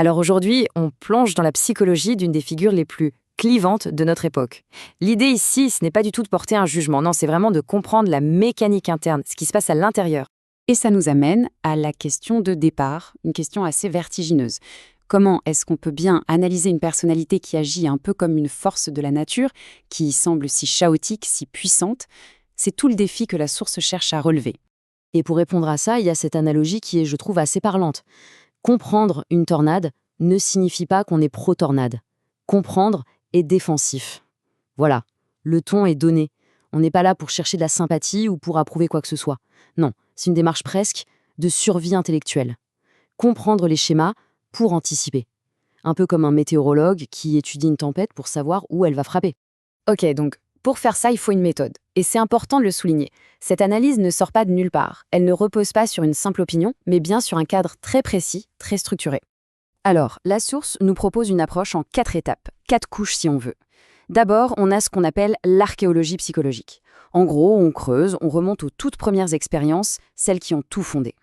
Alors aujourd'hui, on plonge dans la psychologie d'une des figures les plus clivantes de notre époque. L'idée ici, ce n'est pas du tout de porter un jugement, non, c'est vraiment de comprendre la mécanique interne, ce qui se passe à l'intérieur. Et ça nous amène à la question de départ, une question assez vertigineuse. Comment est-ce qu'on peut bien analyser une personnalité qui agit un peu comme une force de la nature, qui semble si chaotique, si puissante? C'est tout le défi que la source cherche à relever. Et pour répondre à ça, il y a cette analogie qui est, je trouve, assez parlante. Comprendre une tornade ne signifie pas qu'on est pro-tornade. Comprendre est défensif. Voilà, le ton est donné. On n'est pas là pour chercher de la sympathie ou pour approuver quoi que ce soit. Non, c'est une démarche presque de survie intellectuelle. Comprendre les schémas pour anticiper. Un peu comme un météorologue qui étudie une tempête pour savoir où elle va frapper. Ok, donc pour faire ça, il faut une méthode. Et c'est important de le souligner. Cette analyse ne sort pas de nulle part. Elle ne repose pas sur une simple opinion, mais bien sur un cadre très précis, très structuré. Alors, la source nous propose une approche en 4 étapes, 4 couches si on veut. D'abord, on a ce qu'on appelle l'archéologie psychologique. En gros, on creuse, on remonte aux toutes premières expériences, celles qui ont tout fondé.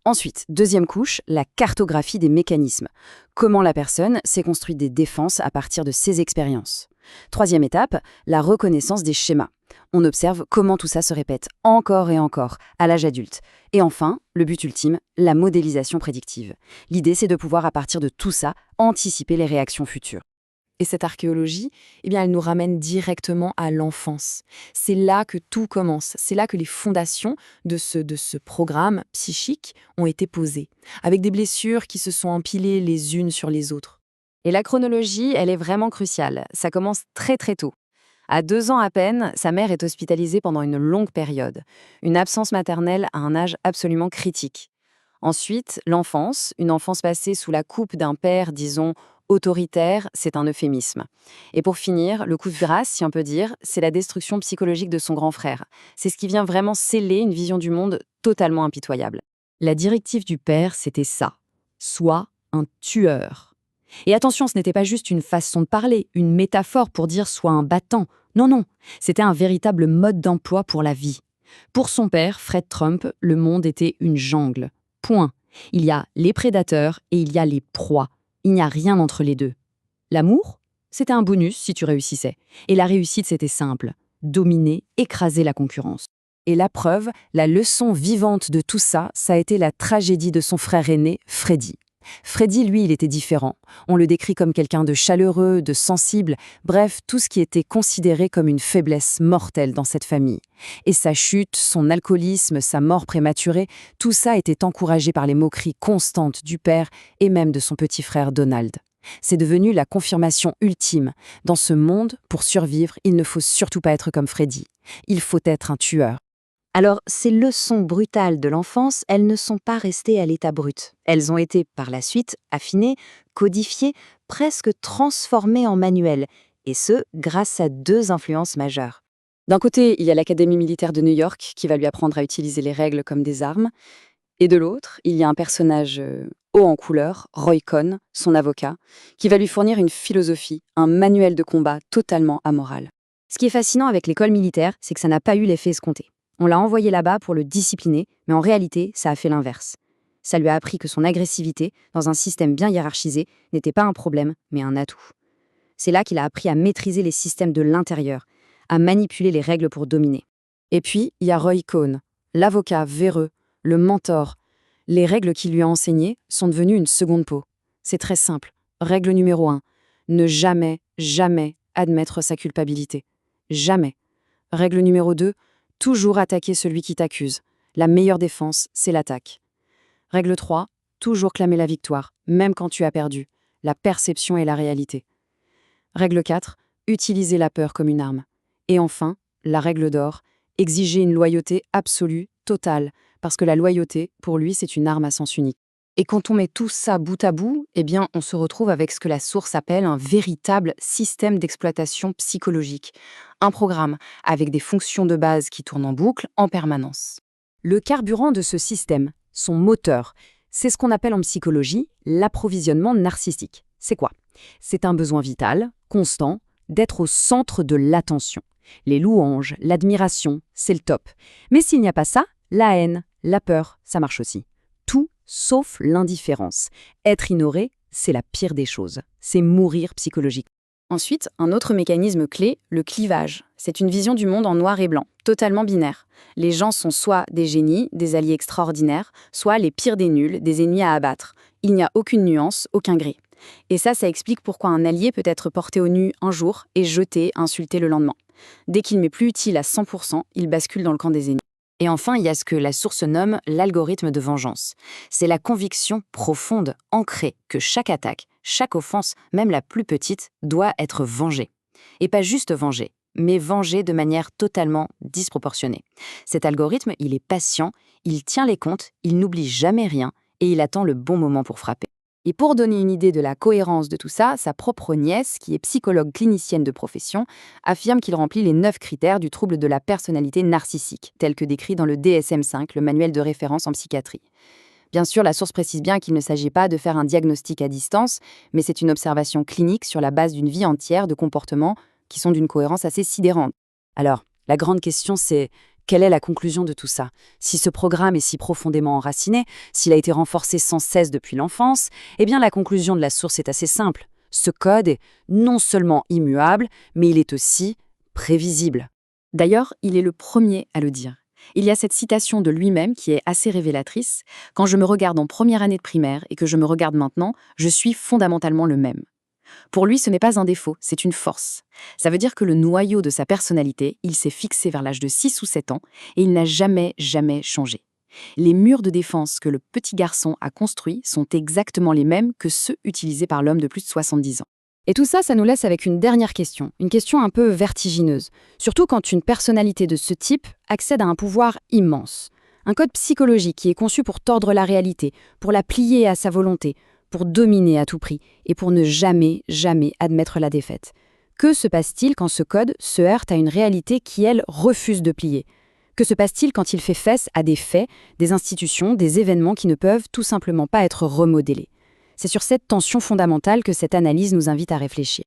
Ensuite, deuxième couche, la cartographie des mécanismes. Comment la personne s'est construite des défenses à partir de ses expériences. Troisième étape, la reconnaissance des schémas. On observe comment tout ça se répète encore et encore à l'âge adulte. Et enfin, le but ultime, la modélisation prédictive. L'idée, c'est de pouvoir, à partir de tout ça, anticiper les réactions futures. Et cette archéologie, elle nous ramène directement à l'enfance. C'est là que tout commence. C'est là que les fondations de ce programme psychique ont été posées, avec des blessures qui se sont empilées les unes sur les autres. Et la chronologie, elle est vraiment cruciale. Ça commence très très tôt. À 2 ans à peine, sa mère est hospitalisée pendant une longue période. Une absence maternelle à un âge absolument critique. Ensuite, l'enfance, une enfance passée sous la coupe d'un père, disons, autoritaire, c'est un euphémisme. Et pour finir, le coup de grâce, si on peut dire, c'est la destruction psychologique de son grand frère. C'est ce qui vient vraiment sceller une vision du monde totalement impitoyable. La directive du père, c'était ça. Sois un tueur. Et attention, ce n'était pas juste une façon de parler, une métaphore pour dire sois un battant. Non, non, c'était un véritable mode d'emploi pour la vie. Pour son père, Fred Trump, le monde était une jungle. Point. Il y a les prédateurs et il y a les proies. Il n'y a rien entre les deux. L'amour, c'était un bonus si tu réussissais. Et la réussite, c'était simple. Dominer, écraser la concurrence. Et la preuve, la leçon vivante de tout ça, ça a été la tragédie de son frère aîné, Freddy. Freddy, lui, il était différent. On le décrit comme quelqu'un de chaleureux, de sensible, bref, tout ce qui était considéré comme une faiblesse mortelle dans cette famille. Et sa chute, son alcoolisme, sa mort prématurée, tout ça était encouragé par les moqueries constantes du père et même de son petit frère Donald. C'est devenu la confirmation ultime. Dans ce monde, pour survivre, il ne faut surtout pas être comme Freddy. Il faut être un tueur. Alors, ces leçons brutales de l'enfance, elles ne sont pas restées à l'état brut. Elles ont été, par la suite, affinées, codifiées, presque transformées en manuels, et ce, grâce à 2 influences majeures. D'un côté, il y a l'Académie militaire de New York, qui va lui apprendre à utiliser les règles comme des armes, et de l'autre, il y a un personnage haut en couleur, Roy Cohn, son avocat, qui va lui fournir une philosophie, un manuel de combat totalement amoral. Ce qui est fascinant avec l'école militaire, c'est que ça n'a pas eu l'effet escompté. On l'a envoyé là-bas pour le discipliner, mais en réalité, ça a fait l'inverse. Ça lui a appris que son agressivité, dans un système bien hiérarchisé, n'était pas un problème, mais un atout. C'est là qu'il a appris à maîtriser les systèmes de l'intérieur, à manipuler les règles pour dominer. Et puis, il y a Roy Cohn, l'avocat véreux, le mentor. Les règles qu'il lui a enseignées sont devenues une seconde peau. C'est très simple. Règle numéro 1. Ne jamais, jamais admettre sa culpabilité. Jamais. Règle numéro 2. Toujours attaquer celui qui t'accuse. La meilleure défense, c'est l'attaque. Règle 3. Toujours clamer la victoire, même quand tu as perdu. La perception est la réalité. Règle 4. Utiliser la peur comme une arme. Et enfin, la règle d'or. Exiger une loyauté absolue, totale, parce que la loyauté, pour lui, c'est une arme à sens unique. Et quand on met tout ça bout à bout, on se retrouve avec ce que la source appelle un véritable système d'exploitation psychologique. Un programme avec des fonctions de base qui tournent en boucle en permanence. Le carburant de ce système, son moteur, c'est ce qu'on appelle en psychologie l'approvisionnement narcissique. C'est quoi? C'est un besoin vital, constant, d'être au centre de l'attention. Les louanges, l'admiration, c'est le top. Mais s'il n'y a pas ça, la haine, la peur, ça marche aussi. Tout sauf l'indifférence. Être ignoré, c'est la pire des choses. C'est mourir psychologiquement. Ensuite, un autre mécanisme clé, le clivage. C'est une vision du monde en noir et blanc, totalement binaire. Les gens sont soit des génies, des alliés extraordinaires, soit les pires des nuls, des ennemis à abattre. Il n'y a aucune nuance, aucun gris. Et ça explique pourquoi un allié peut être porté au nu un jour et jeté, insulté le lendemain. Dès qu'il m'est plus utile à 100%, il bascule dans le camp des ennemis. Et enfin, il y a ce que la source nomme l'algorithme de vengeance. C'est la conviction profonde, ancrée, que chaque attaque, chaque offense, même la plus petite, doit être vengée. Et pas juste vengée, mais vengée de manière totalement disproportionnée. Cet algorithme, il est patient, il tient les comptes, il n'oublie jamais rien, et il attend le bon moment pour frapper. Et pour donner une idée de la cohérence de tout ça, sa propre nièce, qui est psychologue clinicienne de profession, affirme qu'il remplit les 9 critères du trouble de la personnalité narcissique, tel que décrit dans le DSM-5, le manuel de référence en psychiatrie. Bien sûr, la source précise bien qu'il ne s'agit pas de faire un diagnostic à distance, mais c'est une observation clinique sur la base d'une vie entière de comportements qui sont d'une cohérence assez sidérante. Alors, la grande question c'est, quelle est la conclusion de tout ça? Si ce programme est si profondément enraciné, s'il a été renforcé sans cesse depuis l'enfance, eh bien la conclusion de la source est assez simple. Ce code est non seulement immuable, mais il est aussi prévisible. D'ailleurs, il est le premier à le dire. Il y a cette citation de lui-même qui est assez révélatrice. « Quand je me regarde en première année de primaire et que je me regarde maintenant, je suis fondamentalement le même. » Pour lui, ce n'est pas un défaut, c'est une force. Ça veut dire que le noyau de sa personnalité, il s'est fixé vers l'âge de 6 ou 7 ans et il n'a jamais changé. Les murs de défense que le petit garçon a construits sont exactement les mêmes que ceux utilisés par l'homme de plus de 70 ans. Et tout ça, ça nous laisse avec une dernière question, une question un peu vertigineuse, surtout quand une personnalité de ce type accède à un pouvoir immense. Un code psychologique qui est conçu pour tordre la réalité, pour la plier à sa volonté, pour dominer à tout prix et pour ne jamais admettre la défaite. Que se passe-t-il quand ce code se heurte à une réalité qui, elle, refuse de plier? Que se passe-t-il quand il fait face à des faits, des institutions, des événements qui ne peuvent tout simplement pas être remodélés? C'est sur cette tension fondamentale que cette analyse nous invite à réfléchir.